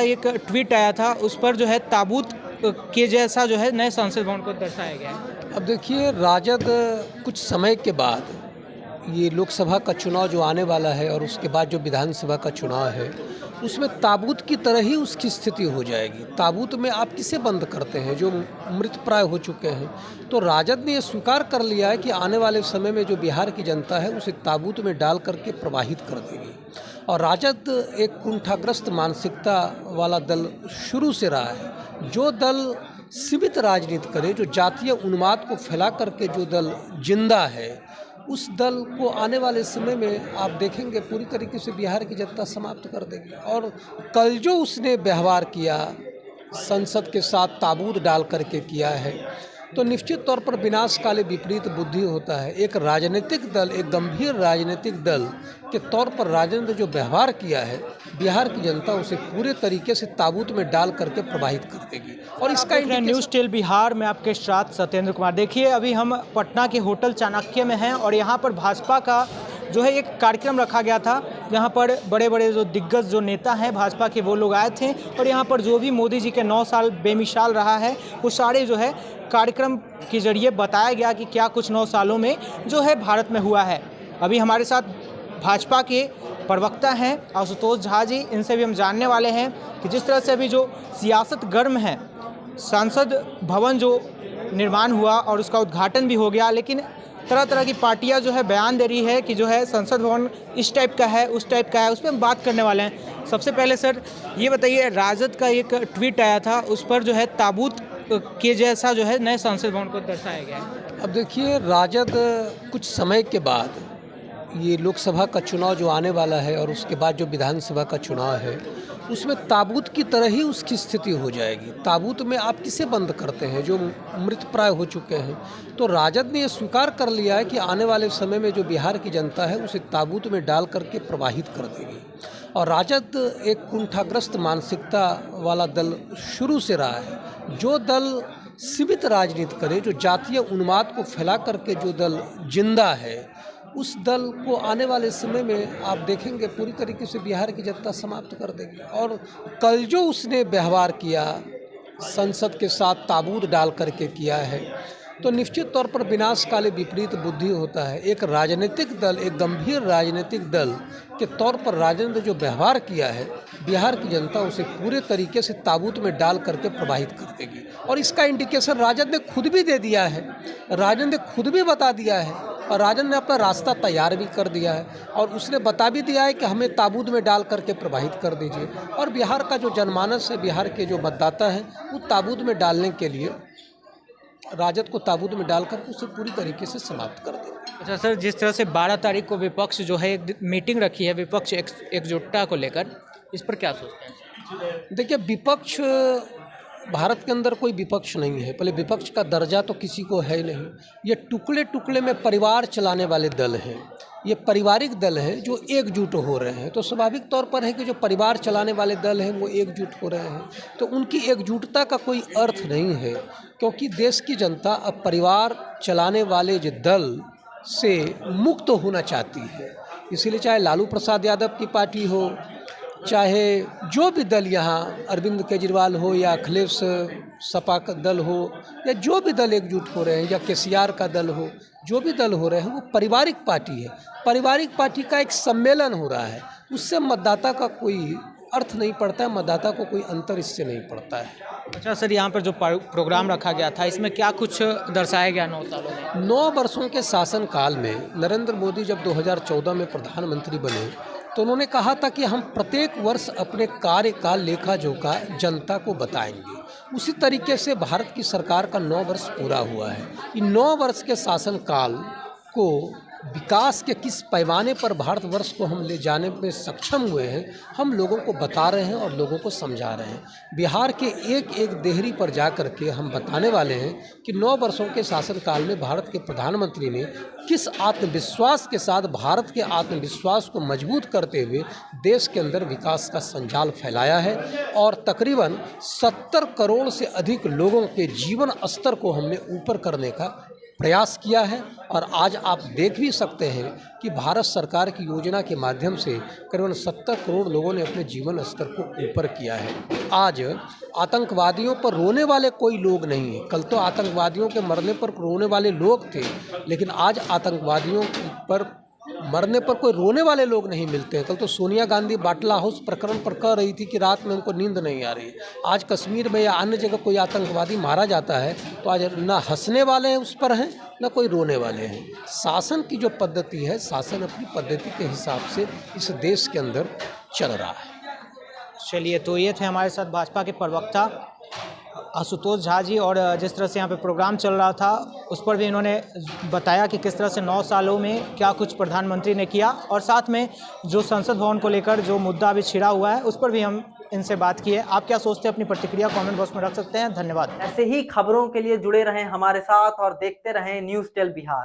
एक ट्वीट आया था, उस पर जो है ताबूत के जैसा जो है नए संसद भवन को दर्शाया गया है। अब देखिए, राजद कुछ समय के बाद ये लोकसभा का चुनाव जो आने वाला है और उसके बाद जो विधानसभा का चुनाव है, उसमें ताबूत की तरह ही उसकी स्थिति हो जाएगी। ताबूत में आप किसे बंद करते हैं जो मृत प्राय हो चुके हैं? तो राजद ने ये स्वीकार कर लिया है कि आने वाले समय में जो बिहार की जनता है उसे ताबूत में डाल करके प्रवाहित कर देगी। और राजद एक कुंठाग्रस्त मानसिकता वाला दल शुरू से रहा है। जो दल सीमित राजनीति करे, जो जातीय उन्माद को फैला करके जो दल जिंदा है, उस दल को आने वाले समय में आप देखेंगे पूरी तरीके से बिहार की जनता समाप्त कर देगी। और कल जो उसने व्यवहार किया संसद के साथ ताबूत डाल करके किया है, तो निश्चित तौर पर विनाश काले विपरीत बुद्धि होता है। एक राजनीतिक दल, एक गंभीर राजनीतिक दल के तौर पर राजद ने जो व्यवहार किया है, बिहार की जनता उसे पूरे तरीके से ताबूत में डाल करके प्रवाहित कर देगी। और इसका न्यूज़ टेल बिहार में आपके साथ सत्येंद्र कुमार। देखिए, अभी हम पटना के होटल चाणक्य में हैं और यहाँ पर भाजपा का जो है एक कार्यक्रम रखा गया था। यहाँ पर बड़े बड़े जो दिग्गज जो नेता हैं भाजपा के, वो लोग आए थे और यहाँ पर जो भी मोदी जी के 9 साल बेमिसाल रहा है, वो सारे जो है कार्यक्रम के जरिए बताया गया कि क्या कुछ 9 सालों में जो है भारत में हुआ है। अभी हमारे साथ भाजपा के प्रवक्ता हैं आशुतोष झा जी, इनसे भी हम जानने वाले हैं कि जिस तरह से अभी जो सियासत गर्म है, संसद भवन जो निर्माण हुआ और उसका उद्घाटन भी हो गया, लेकिन तरह तरह की पार्टियां जो है बयान दे रही है कि जो है संसद भवन इस टाइप का है, उस टाइप का है, उस पर हम बात करने वाले हैं। सबसे पहले सर ये बताइए, राजद का एक ट्वीट आया था, उस पर जो है ताबूत के जैसा जो है नए संसद भवन को दर्शाया गया है। अब देखिए, राजद कुछ समय के बाद ये लोकसभा का चुनाव जो आने वाला है और उसके बाद जो विधानसभा का चुनाव है, उसमें ताबूत की तरह ही उसकी स्थिति हो जाएगी। ताबूत में आप किसे बंद करते हैं जो मृत प्राय हो चुके हैं? तो राजद ने ये स्वीकार कर लिया है कि आने वाले समय में जो बिहार की जनता है उसे ताबूत में डाल करके प्रवाहित कर देगी। और राजद एक कुंठाग्रस्त मानसिकता वाला दल शुरू से रहा है। जो दल सीमित राजनीति करे, जो जातीय उन्माद को फैला करके जो दल जिंदा है, उस दल को आने वाले समय में आप देखेंगे पूरी तरीके से बिहार की जनता समाप्त कर देगी। और कल जो उसने व्यवहार किया संसद के साथ ताबूत डाल करके किया है, तो निश्चित तौर पर विनाश काले विपरीत बुद्धि होता है। एक राजनीतिक दल, एक गंभीर राजनीतिक दल के तौर पर राजद ने जो व्यवहार किया है, बिहार की जनता उसे पूरे तरीके से ताबूत में डाल करके प्रवाहित कर देगी। और इसका इंडिकेशन राजद ने खुद भी दे दिया है, राजद ने खुद भी बता दिया है और राजद ने अपना रास्ता तैयार भी कर दिया है और उसने बता भी दिया है कि हमें ताबूत में डाल करके प्रवाहित कर दीजिए। और बिहार का जो जनमानस है, बिहार के जो मतदाता हैं, वो ताबूत में डालने के लिए राजद को ताबूत में डालकर उसे पूरी तरीके से समाप्त कर देंगे। अच्छा सर, जिस तरह से 12 तारीख को विपक्ष जो है एक मीटिंग रखी है विपक्ष एकजुटता को लेकर, इस पर क्या सोचते हैं? देखिए, विपक्ष भारत के अंदर कोई विपक्ष नहीं है। पहले विपक्ष का दर्जा तो किसी को है ही नहीं। ये टुकड़े टुकड़े में परिवार चलाने वाले दल हैं, ये पारिवारिक दल हैं जो एकजुट हो रहे हैं। तो स्वाभाविक तौर पर है कि जो परिवार चलाने वाले दल हैं वो एकजुट हो रहे हैं, तो उनकी एकजुटता का कोई अर्थ नहीं है, क्योंकि देश की जनता अब परिवार चलाने वाले जो दल से मुक्त होना चाहती है। इसीलिए चाहे लालू प्रसाद यादव की पार्टी हो, चाहे जो भी दल यहाँ अरविंद केजरीवाल हो या अखिलेश सपा का दल हो, या जो भी दल एकजुट हो रहे हैं, या केसीआर का दल हो, जो भी दल हो रहे हैं, वो पारिवारिक पार्टी है। पारिवारिक पार्टी का एक सम्मेलन हो रहा है, उससे मतदाता का कोई अर्थ नहीं पड़ता है, मतदाता को कोई अंतर इससे नहीं पड़ता है। अच्छा सर, यहाँ पर जो प्रोग्राम रखा गया था, इसमें क्या कुछ दर्शाया गया 9 सालों में? 9 वर्षों के शासनकाल में नरेंद्र मोदी जब 2014 में प्रधानमंत्री बने, तो उन्होंने कहा था कि हम प्रत्येक वर्ष अपने कार्य का लेखा जोखा जनता को बताएंगे। उसी तरीके से भारत की सरकार का 9 वर्ष पूरा हुआ है। इन 9 वर्ष के शासनकाल को विकास के किस पैमाने पर भारतवर्ष को हम ले जाने में सक्षम हुए हैं, हम लोगों को बता रहे हैं और लोगों को समझा रहे हैं। बिहार के एक एक देहरी पर जा कर के हम बताने वाले हैं कि 9 वर्षों के शासनकाल में भारत के प्रधानमंत्री ने किस आत्मविश्वास के साथ भारत के आत्मविश्वास को मजबूत करते हुए देश के अंदर विकास का संजाल फैलाया है और तकरीबन 70 करोड़ से अधिक लोगों के जीवन स्तर को हमने ऊपर करने का प्रयास किया है। और आज आप देख भी सकते हैं कि भारत सरकार की योजना के माध्यम से करीबन 70 करोड़ लोगों ने अपने जीवन स्तर को ऊपर किया है। आज आतंकवादियों पर रोने वाले कोई लोग नहीं हैं। कल तो आतंकवादियों के मरने पर रोने वाले लोग थे, लेकिन आज आतंकवादियों पर मरने पर कोई रोने वाले लोग नहीं मिलते हैं। कल तो सोनिया गांधी बाटला हाउस प्रकरण पर कह रही थी कि रात में उनको नींद नहीं आ रही है। आज कश्मीर में या अन्य जगह कोई आतंकवादी मारा जाता है तो आज ना हंसने वाले हैं उस पर हैं, ना कोई रोने वाले हैं। शासन की जो पद्धति है, शासन अपनी पद्धति के हिसाब से इस देश के अंदर चल रहा है। चलिए, तो ये थे हमारे साथ भाजपा के प्रवक्ता आशुतोष झा जी, और जिस तरह से यहाँ पे प्रोग्राम चल रहा था उस पर भी इन्होंने बताया कि किस तरह से 9 सालों में क्या कुछ प्रधानमंत्री ने किया, और साथ में जो संसद भवन को लेकर जो मुद्दा अभी छिड़ा हुआ है उस पर भी हम इनसे बात की है। आप क्या सोचते हैं, अपनी प्रतिक्रिया कमेंट बॉक्स में रख सकते हैं। धन्यवाद। ऐसे ही खबरों के लिए जुड़े रहें हमारे साथ और देखते रहें न्यूज़ टेल बिहार।